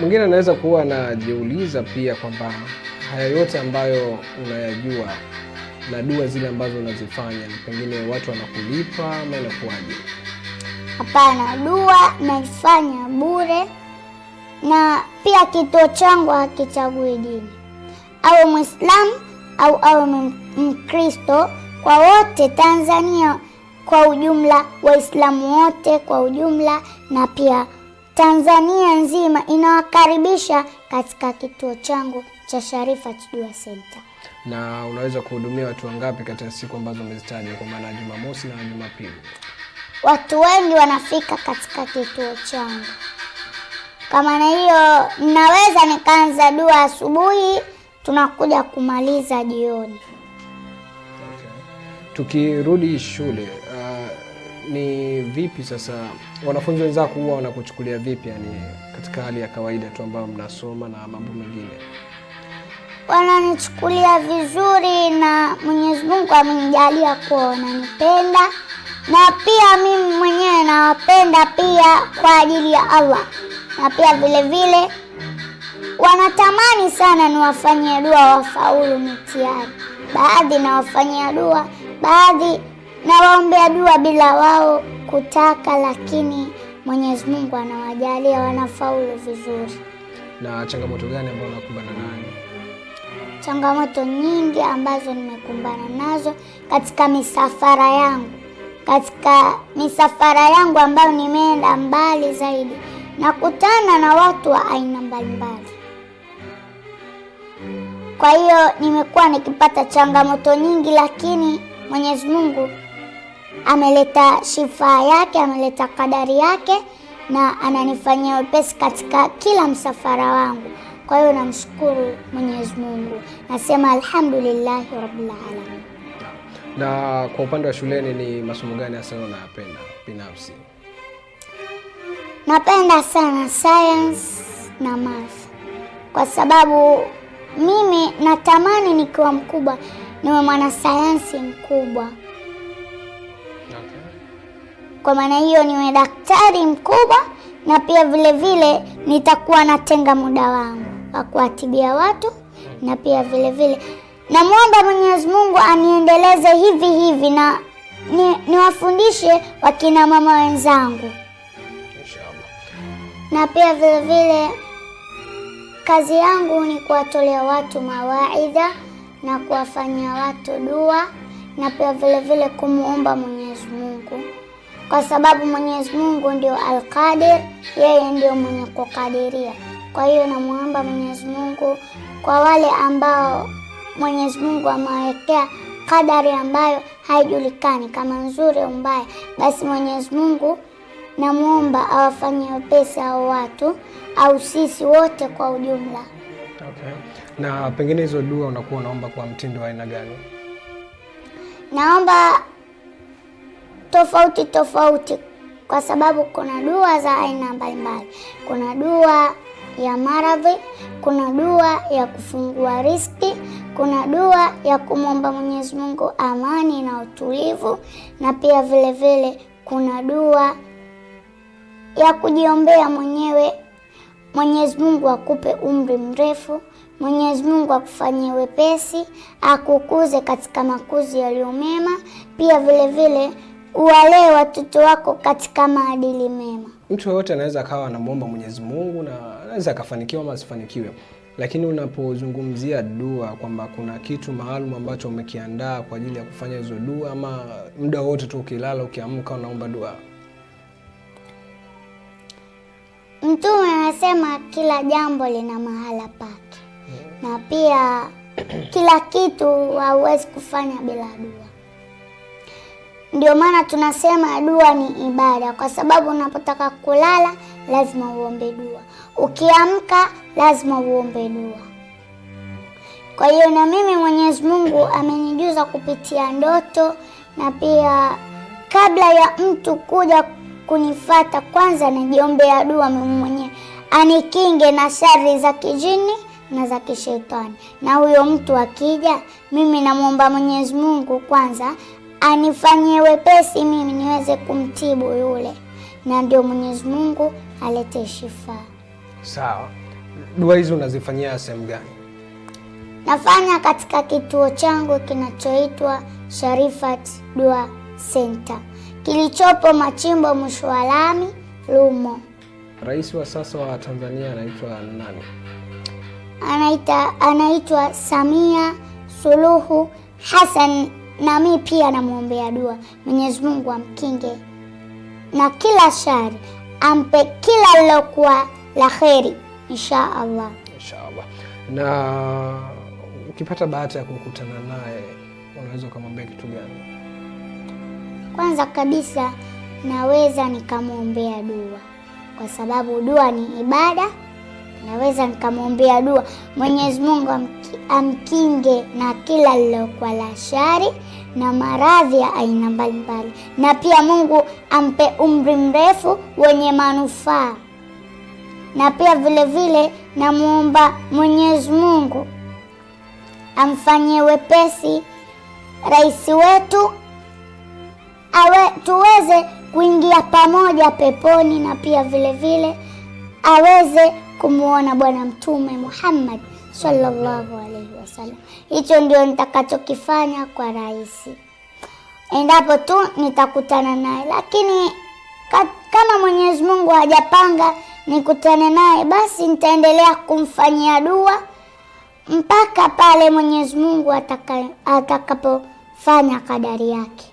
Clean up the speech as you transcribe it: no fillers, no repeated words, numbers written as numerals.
mwingine anaweza kuwa anajiuliza pia kwamba haya yote ambayo unayajua na dua zile ambazo unazifanya, pengine watu wanakulipa ama inakuwaje? Hapana, dua naifanya bure, na pia kituo changu hakichagui dini, awe Muislamu au awe Mkristo, kwa wote Tanzania kwa ujumla, Waislamu wote kwa ujumla, na pia Tanzania nzima inawakaribisha katika kituo changu cha Sharifat Dua Center. Na unaweza kuhudumia watu wangapi katika siku ambazo umezitaja, kwa maana Jumamosi na Jumapili? Watu wengi wanafika katika kituo changu. Kama na hiyo naweza nikaanza dua asubuhi, tunakuja kumaliza jioni. Okay. Tukirudi shule, ni vipi sasa wanafunzi wenzako huwa wanakuchukulia vipi, yani katika hali ya kawaida tu ambayo mnasoma na mambo mengine? Wananichukulia vizuri, na Mwenyezi Mungu amenijalia kuwa wananipenda, na pia mimi mwenyewe nawapenda pia kwa ajili ya Allah. Na pia vile vile wanatamani sana niwafanyie dua wafaulu mitihani. Baadhi nawafanyia dua, baadhi nawaombea dua bila wao kutaka, lakini Mwenyezi Mungu anawajalia wanafaulu vizuri. Na changamoto gani ambazo unakumbana nazo? Changamoto nyingi ambazo nimekumbana nazo katika misafara yangu. Katika misafara yangu ambayo nimeenda mbali zaidi, nakutana na watu wa aina mbalimbali. Kwa hiyo nimekuwa nikipata changamoto nyingi, lakini Mwenyezi Mungu ameleta shifa yake, ameleta kadari yake, na ananifanyia wepesi katika kila msafara wangu. Kwa hiyo namshukuru Mwenyezi Mungu, nasema alhamdulillahi rabbil alamin. Na kwa upande wa shuleni, ni masomo gani hasa unayapenda binafsi? Napenda sana science na math, kwa sababu mimi natamani nikiwa mkubwa niwe mwanasayansi mkubwa. Kwa maana hiyo niwe daktari mkubwa, na pia vile vile nitakuwa natenga muda wangu wa kuwatibia watu, na pia vile vile namuomba Mwenyezi Mungu aniendeleze hivi hivi, na niwafundishe wakina mama wenzangu. Inshallah. Na pia vile vile kazi yangu ni kuwatolea watu mawaidha na kuwafanyia watu dua, na pia vile vile kumuomba Mwenyezi Mungu, kwa sababu Mwenyezi Mungu ndio Al-Qadir, yeye ndio mwenye kukadiria. Kwa hiyo namuomba Mwenyezi Mungu kwa wale ambao Mwenyezi Mungu amewekea kadari ambayo haijulikani kama nzuri au mbaya, basi Mwenyezi Mungu namuomba awafanyie wepesi hao watu au sisi wote kwa ujumla. Okay. Na pengine hizo dua unakuwa unaomba kwa mtindo wa aina gani? Naomba tofauti tofauti, kwa sababu kuna dua za aina mbalimbali. Kuna dua ya maradhi, kuna dua ya kufungua riziki, kuna dua ya kumwomba Mwenyezi Mungu amani na utulivu, na pia vile vile kuna dua ya kujiombea mwenyewe. Mwenyezi Mungu akupe umri mrefu, Mwenyezi Mungu akufanyie wepesi, akukuze katika makuzi yaliyo mema, pia vile vile uwalee watoto wako katika maadili mema. Mtu yoyote anaweza akawa anamuomba Mwenyezi Mungu na anaweza akafanikiwa ama asifanikiwe, lakini unapozungumzia dua kwamba kuna kitu maalum ambacho umekiandaa kwa ajili ya kufanya hizo dua, ama muda wote tu ukilala ukiamka unaomba dua? Mtume anasema kila jambo lina mahala pake, na pia kila kitu hauwezi kufanya bila dua. Ndio maana tunasema dua ni ibada, kwa sababu unapotaka kulala lazima uombe dua, ukiamka lazima uombe dua. Kwa hiyo na mimi Mwenyezi Mungu amenijuza kupitia ndoto, na pia kabla ya mtu kuja kunifata, kwanza najiombea dua mimi mwenyewe anikinge na shari za kijini na za kishetani. Na huyo mtu akija, mimi namuomba Mwenyezi Mungu kwanza anifanyie wepesi mimi niweze kumtibu yule, na ndio Mwenyezi Mungu alete shifa. Sawa. Dua hizi unazifanyia sehemu gani? Nafanya katika kituo changu kinachoitwa Sharifat Dua Center kilichopo Machimbo, mwisho wa lami, Lumo. Rais wa sasa wa Tanzania anaitwa nani? Anaitwa Samia Suluhu Hassan, na mimi pia namwombea dua. Mwenyezi Mungu amkinge na kila shari, ampe kila lilokuwa la kheri insha Allah. Inshallah. Na ukipata bahati ya kukutana naye unaweza kumwambia kitu gani? Kwanza kabisa naweza nikamwombea dua, kwa sababu dua ni ibada. Naweza nikamwombea dua Mwenyezi Mungu amkinge na kila lilokuwa la shari na maradhi ya aina mbalimbali, na pia Mungu ampe umri mrefu wenye manufaa. Na pia vile vile namuomba Mwenyezi Mungu amfanyie wepesi rais wetu, tuweze kuingia pamoja peponi, na pia vile vile aweze kumuona Bwana Mtume Muhammad sallallahu alaihi wasallam. Hicho ndio nitakachokifanya kwa rais endapo tu nitakutana naye, lakini kama Mwenyezi Mungu hajapanga nikutane naye, basi nitaendelea kumfanyia dua mpaka pale Mwenyezi Mungu atakapofanya kadari yake.